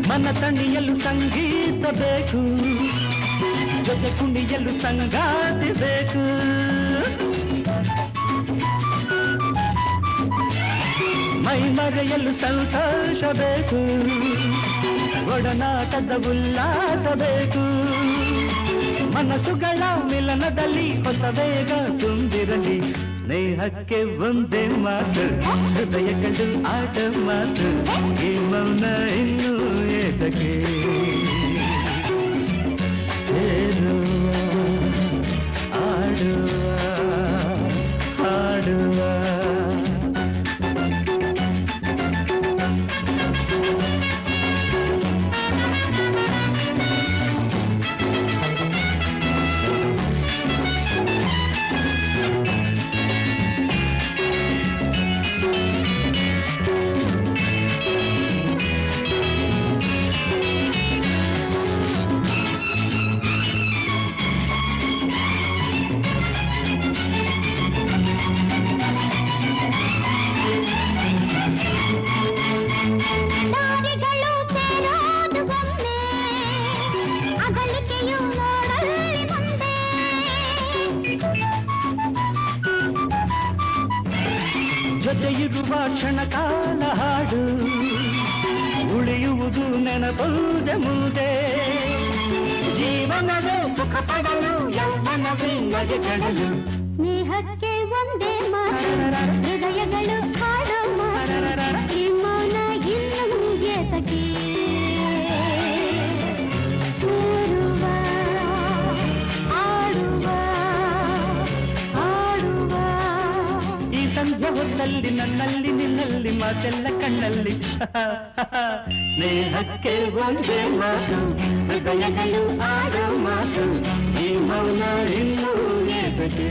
ಮನ ತಣಿಯಲು ಸಂಗೀತ ಬೇಕು, ಜೊತೆ ಕುಣಿಯಲು ಸಂಗಾತಿ ಬೇಕು. ಮೈ ಮರೆಯಲು ಸಂತೋಷ ಬೇಕು, ಒಡನಾಟದ ಉಲ್ಲಾಸ ಬೇಕು. ಮನಸ್ಸುಗಳ ಮಿಲನದಲ್ಲಿ ಹೊಸ ವೇಗ ತುಂಬಿರಲಿ. ಸ್ನೇಹಕ್ಕೆ ಒಂದೇ ಮಾತು, ಹೃದಯಗಳು ಆಟ ಮಾತು. ಈ ಮೌನ ಇನ್ನೂ ಏತಕ್ಕೆ? ಸೇರುವ ಆಡುವ ಹಾಡುವ ಜೊತೆಯಿರುವ ಕ್ಷಣ ಕಾಲ ಹಾಡು ಉಳಿಯುವುದು ನೆನಪುದೆ ಮುದೆ. ಜೀವನವೇ ಸುಖ ಪಡಲು, ಯೌವನವೇ ನಗೆ ಕೆಡಲು. ಸ್ನೇಹಕ್ಕೆ ಒಂದೇ ಮಾತು, ಹೃದಯಗಳು ಹಾಡೋ ಮಾತು. ಈ ಮೌನ ಇನ್ನೂ ಏತಕ್ಕೆ? ಸೇರುವ ಆಡುವ ಆಡುವ. ಈ ಸಂಧ್ಯಾ ಹೊತ್ತಲ್ಲಿ ನನ್ನಲ್ಲಿ ನಿನ್ನಲ್ಲಿ ಮಾತೆಲ್ಲ ಕಣ್ಣಲ್ಲಿ. ಸ್ನೇಹಕ್ಕೆ ಒಂದೇ ಮಾತು, ಹೃದಯಗಳು ಆಡೋ ಮಾತು. ಈ ಮೌನ ಇನ್ನೂ ಏತಕ್ಕೆ?